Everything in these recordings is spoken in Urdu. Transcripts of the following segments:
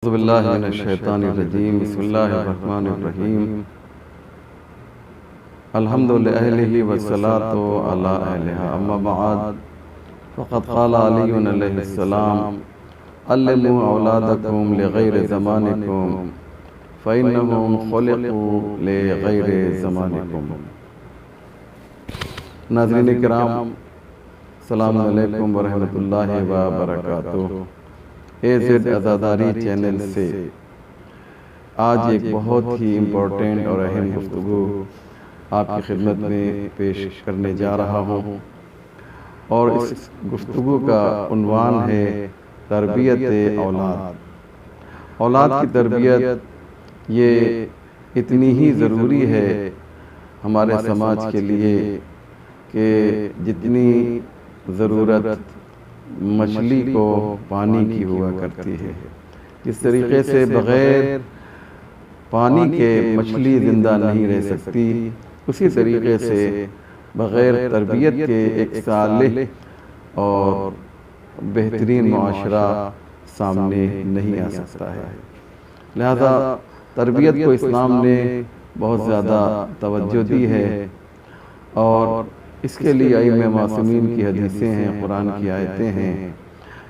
اعوذ باللہ من الشیطان الرجیم بسم اللہ الرحمن الرحیم الحمد لأہلہ والصلاة علی اہلہا اما بعد فقد قال علی علیہ السلام علموا اولادکم لغیر زمانکم فإنہم خلقوا لغیر زمانکم۔ ناظرین کرام، السلام علیکم ورحمۃ اللہ وبرکاتہ۔ AZ عزاداری چینل سے آج ایک بہت ہی امپورٹنٹ اور اہم گفتگو آپ کی خدمت میں پیش کرنے جا رہا ہوں، اور اس گفتگو کا عنوان ہے تربیت اولاد۔ اولاد کی تربیت یہ اتنی ہی ضروری ہے ہمارے سماج کے لیے کہ جتنی ضرورت مچھلی کو پانی کی ہوا کرتی ہے۔ اس طریقے سے بغیر پانی کے مچھلی زندہ نہیں رہ سکتی، اسی طریقے سے بغیر تربیت کے ایک صالح اور بہترین معاشرہ سامنے نہیں آ سکتا ہے۔ لہذا تربیت کو اسلام نے بہت زیادہ توجہ دی ہے، اور اس کے لیے ائمہ معصومین کی حدیثیں ہیں، قرآن کی آیتیں ہیں۔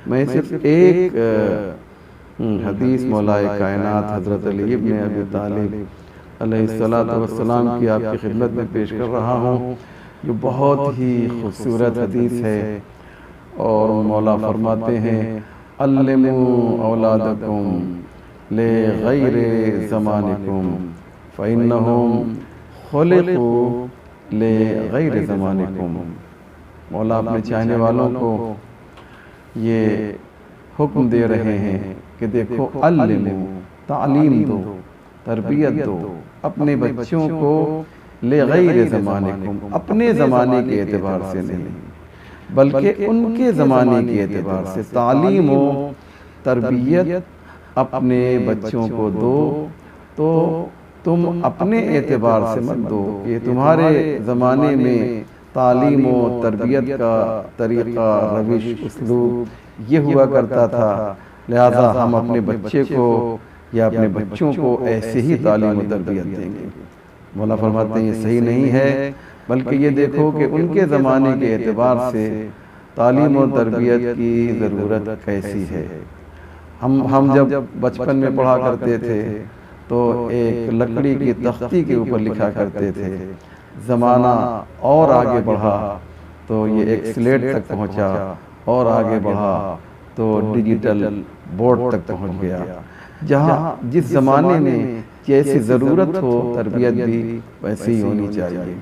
میں صرف ایک حدیث مولا کائنات حضرت علی ابن ابی طالب علیہ السلام کی آپ کی خدمت میں پیش کر رہا ہوں، جو بہت ہی خوبصورت حدیث ہے، اور مولا فرماتے ہیں علموا اولادکم لغیر زمانکم فإنہم خلقوا لغیر زمانکم۔ مولا اپنے چاہنے والوں کو یہ حکم دے رہے ہیں کہ دیکھو، علمو، تعلیم دو، تربیت دو اپنے بچوں کو لغیر زمانکم، اپنے زمانے کے اعتبار سے نہیں بلکہ ان کے زمانے کے اعتبار سے۔ تعلیم و تربیت اپنے بچوں کو دو تو تم اپنے اعتبار سے مت دو کہ تمہارے زمانے میں تعلیم و تربیت کا طریقہ، روش، اسلوب یہ ہوا کرتا تھا، لہذا ہم اپنے بچے کو یا اپنے بچوں کو ایسے ہی تعلیم و تربیت دیں گے۔ مولا فرماتے ہیں یہ صحیح نہیں ہے، بلکہ یہ دیکھو کہ ان کے زمانے کے اعتبار سے تعلیم و تربیت کی ضرورت کیسی ہے۔ ہم جب بچپن میں پڑھا کرتے تھے تو ایک لکڑی کی تختی کے اوپر لکھا کرتے تھے۔ زمانہ اور آگے بڑھا تو یہ ایک سلیٹ تک پہنچا، اور آگے بڑھا تو ڈیجیٹل بورڈ تک پہنچ گیا۔ جہاں جس زمانے میں جیسی ضرورت ہو، تربیت بھی ویسی ہی ہونی چاہیے۔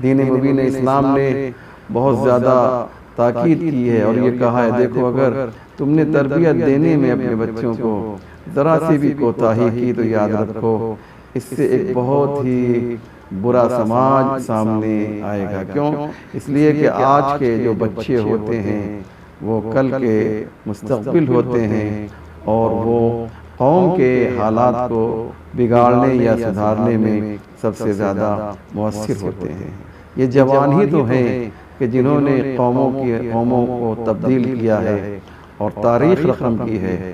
دین مبین اسلام نے بہت زیادہ تاکید کی ہے، اور یہ کہا ہے دیکھو، اگر تم نے تربیت دینے میں اپنے بچوں کو ذرا سی بھی کوتاہی کی تو یاد رکھو، اس سے ایک بہت ہی برا سماج سامنے آئے گا۔ کیوں؟ اس لیے کہ آج کے جو بچے ہوتے ہیں وہ کل کے مستقبل ہوتے ہیں، اور وہ قوم کے حالات کو بگاڑنے یا سدھارنے میں سب سے زیادہ مؤثر ہوتے ہیں۔ یہ جوان ہی تو ہیں کہ جنہوں نے قوموں کو تبدیل کیا ہے اور تاریخ رقم کی ہے۔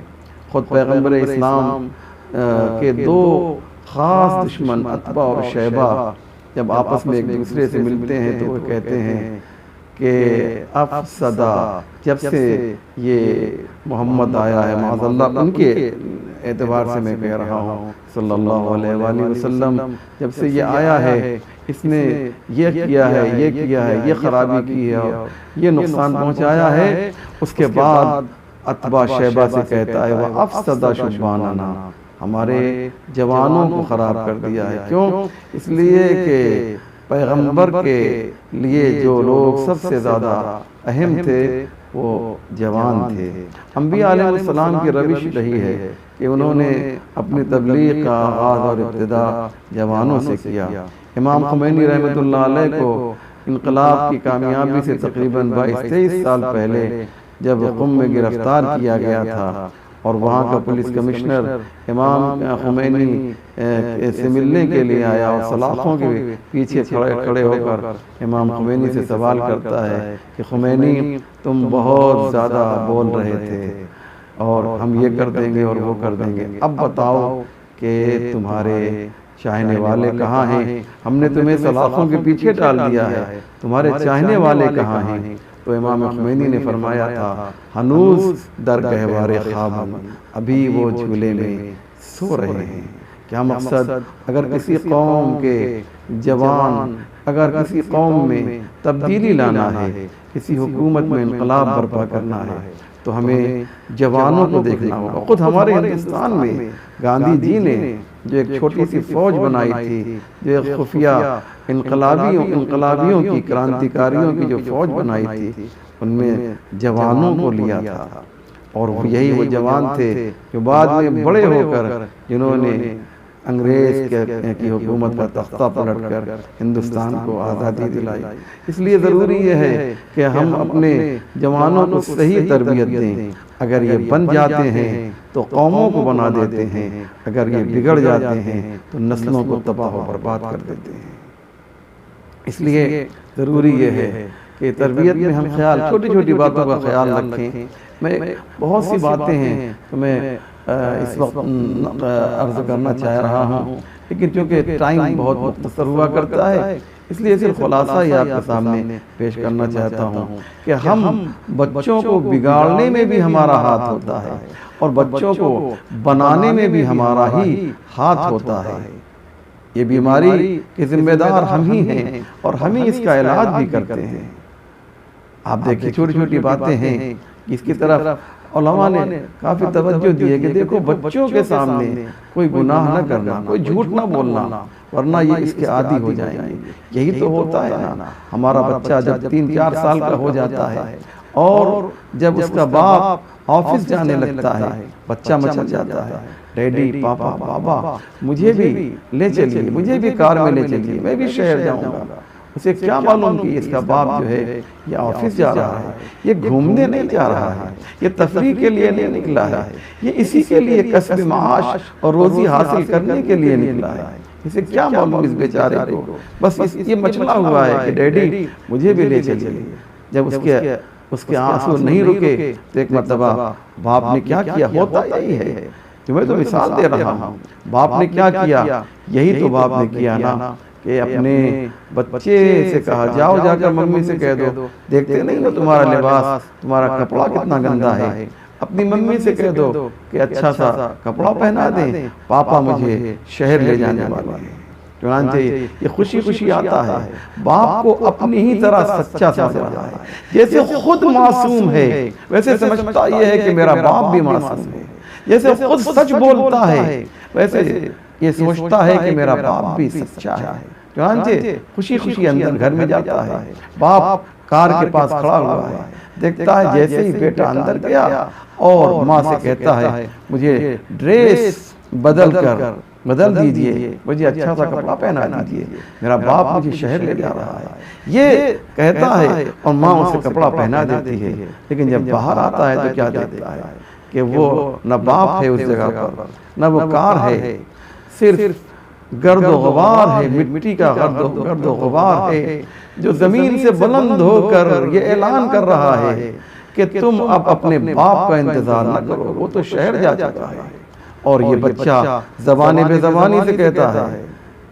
خود پیغمبر اسلام کے دو خاص دشمن عتبہ اور شیبہ جب آپس میں ایک دوسرے سے ملتے ہیں تو وہ کہتے ہیں کہ افسدہ، جب سے یہ محمد آیا ہے، معاذ اللہ ان کے اعتبار سے میں کہہ رہا ہوں، صلی اللہ علیہ وآلہ وسلم، جب سے یہ آیا ہے اس نے یہ کیا ہے، یہ کیا ہے، یہ خرابی کی ہے، یہ نقصان پہنچایا ہے۔ اس کے بعد عتبہ شیبہ سے کہتا ہے وہ افسدہ شباننا، ہمارے جوانوں کو خراب کر دیا ہے۔ کیوں؟ اس لیے کہ پیغمبر کے لیے جو لوگ سب سے زیادہ اہم تھے وہ جوان تھے۔ انبیاء علیہ السلام کی روش رہی ہے کہ انہوں نے اپنی تبلیغ کا آغاز اور ابتدا جوانوں سے کیا۔ امام خمینی رحمۃ اللہ علیہ کو انقلاب کی کامیابی سے تقریباً 22-23 سال پہلے جب قم میں گرفتار کیا گیا تھا، اور وہاں کا پولیس کمشنر امام خمینی سے ملنے کے لیے آیا، اور سلاخوں کے پیچھے کھڑے ہو کر امام خمینی سے سوال کرتا ہے کہ خمینی، تم بہت زیادہ بول رہے تھے، اور ہم یہ کر دیں گے اور وہ کر دیں گے، اب بتاؤ کہ تمہارے چاہنے والے کہاں ہیں؟ ہم نے تمہیں سلاخوں کے پیچھے ڈال دیا ہے، تمہارے چاہنے والے کہاں ہیں؟ تو امام خمینی نے فرمایا تھا ہنوز در گہوار خواب، ابھی وہ جھولے میں سو رہے ہیں۔ کیا مقصد؟ اگر کسی قوم کے جوان، اگر کسی قوم میں تبدیلی لانا ہے، کسی حکومت میں انقلاب برپا کرنا ہے، تو ہمیں جوانوں کو دیکھنا ہوگا۔ خود ہمارے ہندوستان میں گاندھی جی نے جو ایک چھوٹی سی فوج بنائی تھی، جو ایک خفیہ انقلابیوں کی، کرانتیکاریوں کی جو فوج بنائی تھی، ان میں جوانوں کو لیا تھا، اور یہی وہ جوان تھے جو بعد میں بڑے ہو کر جنہوں نے انگریز کی حکومت کا تختہ پلٹ کر ہندوستان کو آزادی دلائی۔ اس لیے ضروری یہ ہے کہ ہم اپنے جوانوں کو صحیح تربیت دیں۔ اگر یہ بن جاتے ہیں تو قوموں کو بنا دیتے ہیں، اگر یہ بگڑ جاتے ہیں تو نسلوں کو تباہ و برباد کر دیتے ہیں۔ اس لیے ضروری یہ ہے کہ تربیت میں ہم چھوٹی چھوٹی باتوں کا خیال رکھیں۔ میں بہت سی باتیں ہیں تو میں اس وقت عرض کرنا چاہ رہا ہوں، لیکن چونکہ ٹائم بہت مختصر ہوا کرتا ہے، اس لیے صرف خلاصہ ہی آپ کے سامنے پیش کرنا چاہتا ہوں کہ ہم بچوں کو بگاڑنے میں بھی ہمارا ہاتھ ہوتا ہے، اور بچوں کو بنانے میں بھی ہمارا ہی ہاتھ ہوتا ہے۔ یہ بیماری کے ذمہ دار ہم ہی ہیں، اور ہم ہی اس کا علاج بھی کرتے ہیں۔ آپ دیکھیں چھوٹی چھوٹی باتیں ہیں، اس کی طرف علماء نے کافی توجہ دی ہے کہ دیکھو بچوں کے سامنے کوئی گناہ نہ کرنا، کوئی جھوٹ نہ بولنا، ورنہ یہ اس کے عادی ہو جائیں گے۔ یہی تو ہوتا ہے نا، ہمارا بچہ جب 3-4 سال کا ہو جاتا ہے اور جب اس کا باپ آفس جانے لگتا ہے، بچہ مچل جاتا ہے، ڈیڈی، پاپا، بابا مجھے بھی لے چلیے، مجھے بھی کار میں لے چلیے، میں بھی شہر جاؤں گا۔ اسے کیا معلوم کہ اس کا باپ جو ہے یہ آفس جا رہا ہے، یہ گھومنے نہیں جا رہا ہے، یہ تفریح کے لیے نہیں نکلا ہے، یہ اسی کے لیے کسب معاش اور روزی حاصل کرنے کے لیے نکلا ہے۔ اسے کیا معلوم اس بیچارے کو، بس یہ مچلا ہوا ہے کہ ڈیڈی مجھے بھی لے چلیے۔ جب اس کے آنسو نہیں رکے تو ایک مرتبہ باپ نے کیا کیا، ہوتا یہی ہے، میں تو مثال دے رہا ہوں، باپ نے کیا کیا، یہی تو باپ نے کیا نا کہ اپنے بچے سے کہا جاؤ جا کر ممی سے کہہ دو، دیکھتے نہیں ہو تمہارا لباس، تمہارا کپڑا کتنا گندا ہے، اپنی ممی سے کہہ دو کہ اچھا سا کپڑا پہنا دیں، پاپا مجھے شہر لے جانے والے ہیں۔ چنانچہ یہ خوشی خوشی آتا ہے، باپ کو اپنی ہی طرح سچا سمجھ رہا ہے، جیسے خود معصوم ہے ویسے سمجھتا یہ ہے کہ میرا باپ بھی معصوم ہے، جیسے خود سچ بولتا ہے ویسے یہ سوچتا ہے کہ میرا باپ بھی سچا ہے۔ چنانچہ خوشی خوشی اندر گھر میں جاتا ہے، باپ کار کے پاس کھڑا ہوا ہے، دیکھتا ہے جیسے ہی بیٹا اندر گیا اور ماں سے کہتا ہے مجھے ڈریس بدل دیجئے، مجھے اچھا سا کپڑا پہنا دیجئے، میرا باپ مجھے شہر لے جا رہا ہے، یہ کہتا ہے اور ماں اسے کپڑا پہنا دیتی ہے۔ لیکن جب باہر آتا ہے تو کیا دیکھتا ہے کہ وہ نہ باپ ہے اس جگہ پر، نہ وہ کار ہے، صرف گرد و غبار ہے، مٹی کا گرد و غبار ہے، جو زمین سے بلند ہو کر یہ اعلان کر رہا ہے کہ تم اب اپنے باپ کا انتظار نہ کرو، وہ تو شہر جا چکا ہے۔ اور یہ بچہ زبان بے زبانی سے کہتا ہے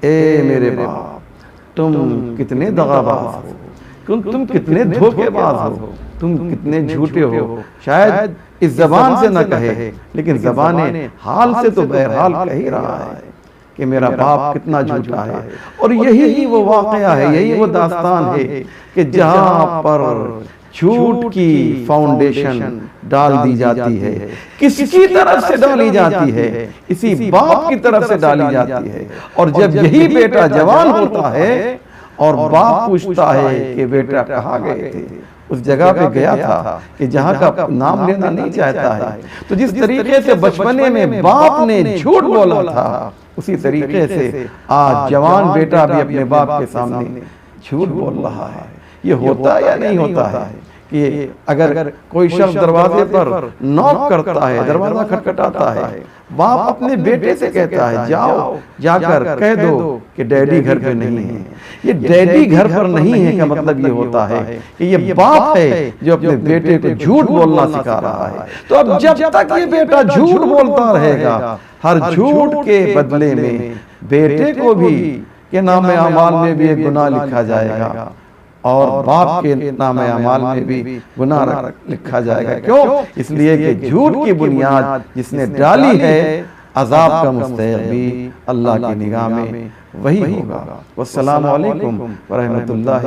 اے میرے باپ تم کتنے دغاباز ہو، تم کتنے دھوکے باز ہو، تم کتنے جھوٹے ہو۔ شاید اس زبان سے نہ کہے لیکن زبان حال سے تو بہرحال کہہ ہی رہا ہے کہ میرا باپ کتنا جھوٹا ہے۔ اور یہی وہ واقعہ ہے، یہی وہ داستان ہے کہ جہاں پر جھوٹ کی فاؤنڈیشن ڈال دی جاتی ہے، کس کی طرف سے ڈالی جاتی ہے؟ اسی باپ کی طرف سے ڈالی جاتی ہے۔ اور جب یہی بیٹا جوان ہوتا ہے اور باپ پوچھتا ہے کہ بیٹا کہاں گئے تھے، اس جگہ پہ گیا تھا کہ جہاں کا نام لینا نہیں چاہتا ہے، تو جس طریقے سے بچپنے میں باپ نے جھوٹ بولا تھا اسی طریقے سے آج جوان بیٹا بھی اپنے باپ کے سامنے جھوٹ بول رہا ہے۔ یہ ہوتا ہے یا نہیں ہوتا ہے کہ اگر کوئی شخص دروازے پر نوک کرتا ہے، دروازہ کھٹکھٹاتا ہے، باپ اپنے بیٹے سے کہتا ہے جاؤ جا کر کہہ دو کہ ڈیڈی گھر پہ نہیں ہے۔ یہ ڈیڈی گھر پر نہیں ہے کا مطلب یہ ہوتا ہے کہ یہ باپ ہے جو اپنے بیٹے کو جھوٹ بولنا سکھا رہا ہے۔ تو اب جب تک یہ بیٹا جھوٹ بولتا رہے گا، ہر جھوٹ کے بدلے میں بیٹے کو بھی کہ نام اعمال میں بھی ایک گناہ لکھا جائے گا اور باپ کے نام اعمال میں بھی گناہ لکھا جائے گا۔ کیوں؟ اس لیے کہ جھوٹ کی بنیاد جس نے ڈالی ہے، عذاب کا مستحق بھی اللہ کی نگاہ میں وہی ہوگا۔ والسلام علیکم ورحمۃ اللہ۔